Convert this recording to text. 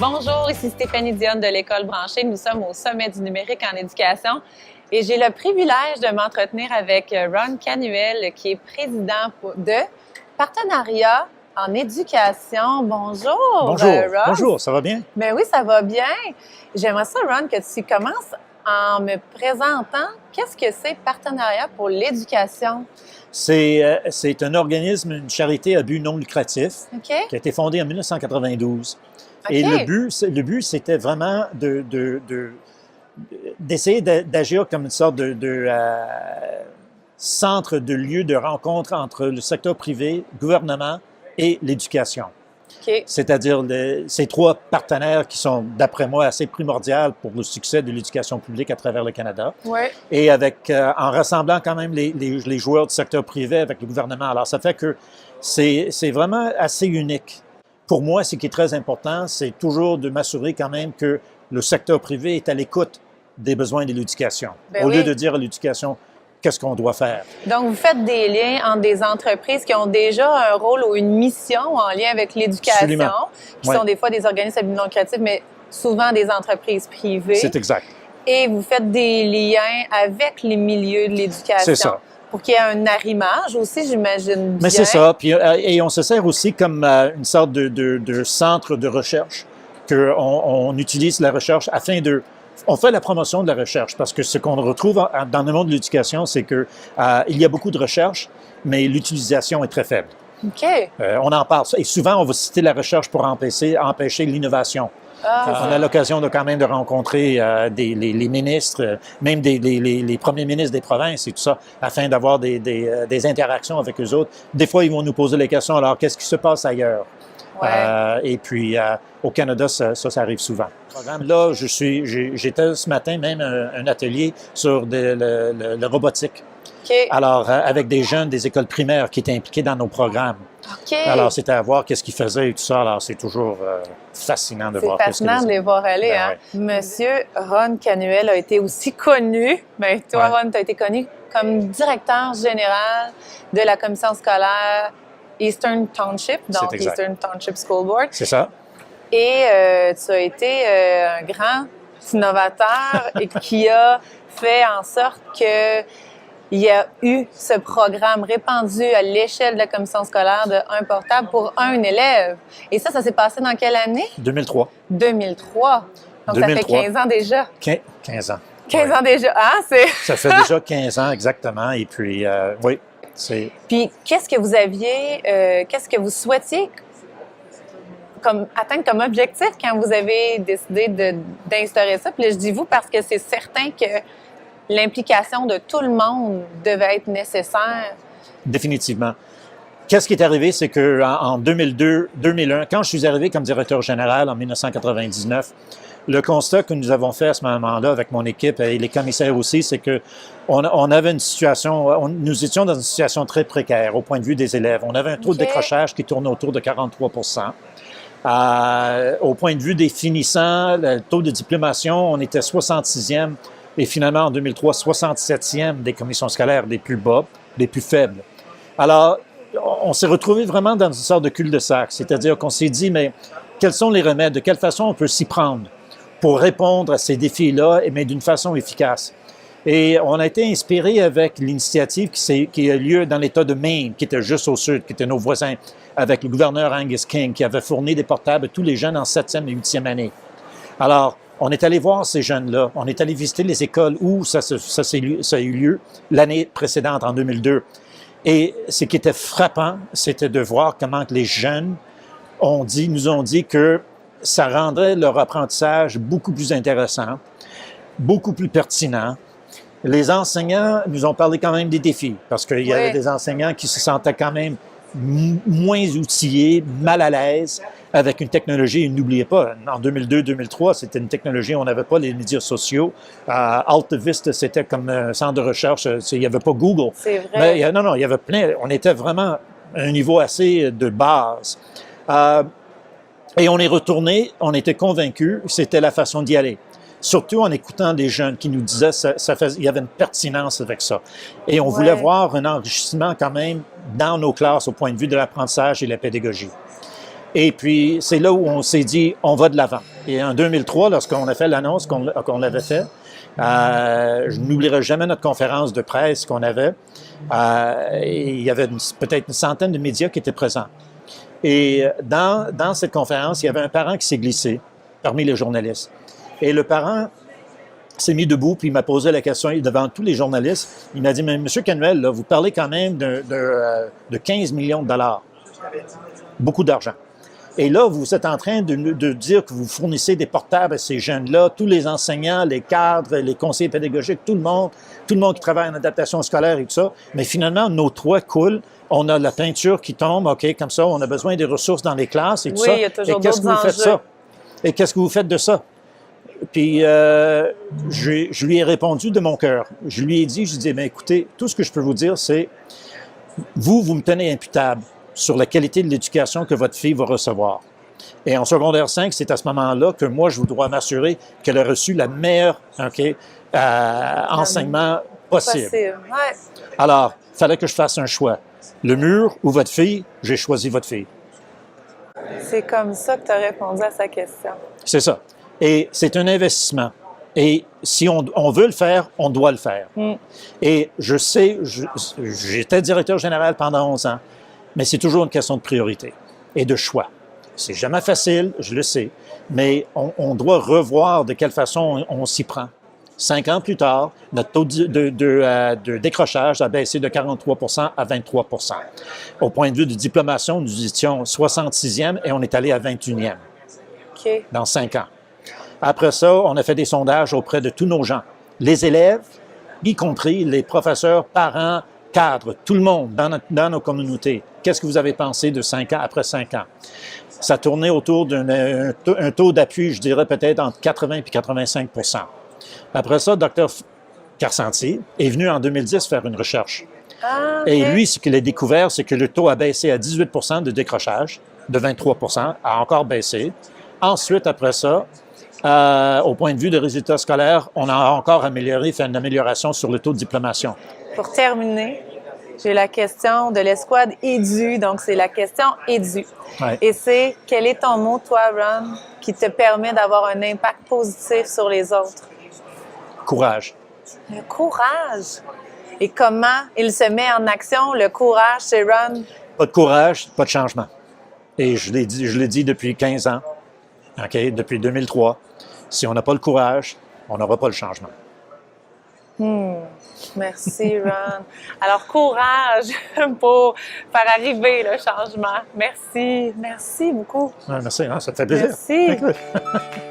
Bonjour, ici Stéphanie Dionne de l'École branchée. Nous sommes au sommet du numérique en éducation et j'ai le privilège de m'entretenir avec Ron Canuel, qui est président de Partenariat en éducation. Bonjour, Bonjour, Ron. bonjour, ça va bien? Ben oui, ça va bien. J'aimerais ça, Ron, que tu commences en me présentant qu'est-ce que c'est Partenariat pour l'éducation. C'est un organisme, une charité à but non lucratif OK? qui a été fondé en 1992. OK. Et le but, c'était vraiment d'essayer d'agir comme une sorte de centre de lieu de rencontre entre le secteur privé, gouvernement et l'éducation. OK. C'est-à-dire ces trois partenaires qui sont, d'après moi, assez primordiaux pour le succès de l'éducation publique à travers le Canada. Ouais. Et en rassemblant quand même les joueurs du secteur privé avec le gouvernement. Alors, ça fait que c'est vraiment assez unique. Pour moi, ce qui est très important, c'est toujours de m'assurer quand même que le secteur privé est à l'écoute des besoins de l'éducation, au lieu de dire à l'éducation qu'est-ce qu'on doit faire. Donc, vous faites des liens entre des entreprises qui ont déjà un rôle ou une mission en lien avec l'éducation, qui sont des fois des organismes à but non lucratif, mais souvent des entreprises privées. C'est exact. Et vous faites des liens avec les milieux de l'éducation. C'est ça. Pour qu'il y ait un arrimage aussi, j'imagine bien. Mais c'est ça. Puis, et on se sert aussi comme une sorte de centre de recherche, qu'on utilise la recherche afin de... On fait la promotion de la recherche parce que ce qu'on retrouve dans le monde de l'éducation, c'est que il y a beaucoup de recherche, mais l'utilisation est très faible. OK. On en parle. Et souvent, on va citer la recherche pour empêcher l'innovation. On a l'occasion quand même de rencontrer les ministres, même les premiers ministres des provinces et tout ça, afin d'avoir des interactions avec eux autres. Des fois, ils vont nous poser les questions, alors qu'est-ce qui se passe ailleurs? Ouais. Et puis, au Canada, ça arrive souvent. Là, j'étais ce matin même un atelier sur le robotique. OK. Alors, avec des jeunes des écoles primaires qui étaient impliqués dans nos programmes. OK. Alors, c'était à voir qu'est-ce qu'ils faisaient et tout ça. Alors, c'est toujours fascinant de voir. C'est fascinant de les voir aller. Ben, hein? ouais. Monsieur Ron Canuel a été aussi connu, ben toi, Ron, tu as été connu comme directeur général de la commission scolaire Eastern Township, donc Eastern Township School Board. C'est ça. Et tu as été un grand innovateur et qui a fait en sorte que il y a eu ce programme répandu à l'échelle de la commission scolaire de un portable pour un élève. Et ça s'est passé dans quelle année? 2003. 2003. Donc, 2003. ça fait 15 ans déjà. 15 ans. 15 ans déjà. Ah, c'est... Ça fait déjà 15 ans, exactement. Et puis, oui, c'est... Puis, qu'est-ce que vous aviez, qu'est-ce que vous souhaitiez atteindre comme objectif quand vous avez décidé d'instaurer ça? Puis là, je dis vous parce que c'est certain que l'implication de tout le monde devait être nécessaire. Définitivement. Qu'est-ce qui est arrivé, c'est qu'en 2001, quand je suis arrivé comme directeur général en 1999, le constat que nous avons fait à ce moment-là avec mon équipe et les commissaires aussi, c'est que on avait une situation, nous étions dans une situation très précaire au point de vue des élèves. On avait un taux de décrochage qui tournait autour de 43 au point de vue des finissants, le taux de diplomation, on était 66e et finalement en 2003, 67e des commissions scolaires les plus bas, les plus faibles. Alors, on s'est retrouvé vraiment dans une sorte de cul-de-sac, c'est-à-dire qu'on s'est dit, mais quels sont les remèdes, de quelle façon on peut s'y prendre pour répondre à ces défis-là, mais d'une façon efficace. Et on a été inspiré avec l'initiative qui a lieu dans l'État de Maine, qui était juste au sud, qui était nos voisins, avec le gouverneur Angus King, qui avait fourni des portables à tous les jeunes en 7e et 8e année. Alors, on est allé voir ces jeunes-là, on est allé visiter les écoles où ça a eu lieu l'année précédente, en 2002. Et ce qui était frappant, c'était de voir comment les jeunes nous ont dit que ça rendrait leur apprentissage beaucoup plus intéressant, beaucoup plus pertinent. Les enseignants nous ont parlé quand même des défis, parce qu'il y avait des enseignants qui se sentaient quand même moins outillés, mal à l'aise avec une technologie. N'oubliez pas, en 2002-2003, c'était une technologie, on n'avait pas les médias sociaux. Alta Vista, c'était comme un centre de recherche, il n'y avait pas Google. C'est vrai. Mais, non, il y avait plein, on était vraiment à un niveau assez de base. Et on est retourné, on était convaincus, c'était la façon d'y aller. Surtout en écoutant des jeunes qui nous disaient il y avait une pertinence avec ça. Et on voulait voir un enrichissement quand même dans nos classes au point de vue de l'apprentissage et de la pédagogie. Et puis, c'est là où on s'est dit, on va de l'avant. Et en 2003, lorsqu'on a fait l'annonce qu'on l'avait fait, je n'oublierai jamais notre conférence de presse qu'on avait. Il y avait peut-être une centaine de médias qui étaient présents. Et dans cette conférence, il y avait un parent qui s'est glissé parmi les journalistes. Et le parent s'est mis debout, puis il m'a posé la question devant tous les journalistes. Il m'a dit, mais M. Canuel, là, vous parlez quand même de 15 millions de dollars. Beaucoup d'argent. Et là, vous êtes en train de dire que vous fournissez des portables à ces jeunes-là, tous les enseignants, les cadres, les conseillers pédagogiques, tout le monde qui travaille en adaptation scolaire et tout ça. Mais finalement, nos toits coulent. On a la peinture qui tombe, OK, comme ça, on a besoin des ressources dans les classes et tout ça. Oui, il y a toujours et qu'est-ce que vous faites ça? Et qu'est-ce que vous faites de ça? Puis, je lui ai répondu de mon cœur. Je lui ai dit, bien, écoutez, tout ce que je peux vous dire, c'est, vous me tenez imputable sur la qualité de l'éducation que votre fille va recevoir. Et en secondaire 5, c'est à ce moment-là que moi, je dois m'assurer qu'elle a reçu la meilleure enseignement possible. Ouais. Alors, il fallait que je fasse un choix. Le mur ou votre fille, j'ai choisi votre fille. C'est comme ça que tu as répondu à sa question. C'est ça. Et c'est un investissement. Et si on veut le faire, on doit le faire. Et je sais, j'étais directeur général pendant 11 ans, mais c'est toujours une question de priorité et de choix. C'est jamais facile, je le sais, mais on doit revoir de quelle façon on s'y prend. 5 ans plus tard, notre taux de décrochage a baissé de 43 à 23 Au point de vue de diplomation, nous étions 66e et on est allé à 21e dans 5 ans. Après ça, on a fait des sondages auprès de tous nos gens, les élèves, y compris les professeurs, parents, cadres, tout le monde dans nos communautés. Qu'est-ce que vous avez pensé de 5 ans après 5 ans? Ça tournait autour d'un taux d'appui, je dirais peut-être entre 80 et 85 Après ça, Dr Carcentier est venu en 2010 faire une recherche. Et lui, ce qu'il a découvert, c'est que le taux a baissé à 18 de décrochage, de 23 a encore baissé. Ensuite, après ça, au point de vue des résultats scolaires, on a encore fait une amélioration sur le taux de diplomation. Pour terminer, j'ai la question de l'escouade EDU, donc c'est la question EDU. Ouais. Et c'est, quel est ton mot, toi, Ron, qui te permet d'avoir un impact positif sur les autres? Courage. Le courage. Et comment il se met en action, le courage chez Ron? Pas de courage, pas de changement. Et je l'ai dit depuis 15 ans, depuis 2003. Si on n'a pas le courage, on n'aura pas le changement. Merci, Ron. Alors, courage pour faire arriver le changement. Merci. Merci beaucoup. Merci, ça te fait plaisir. Merci.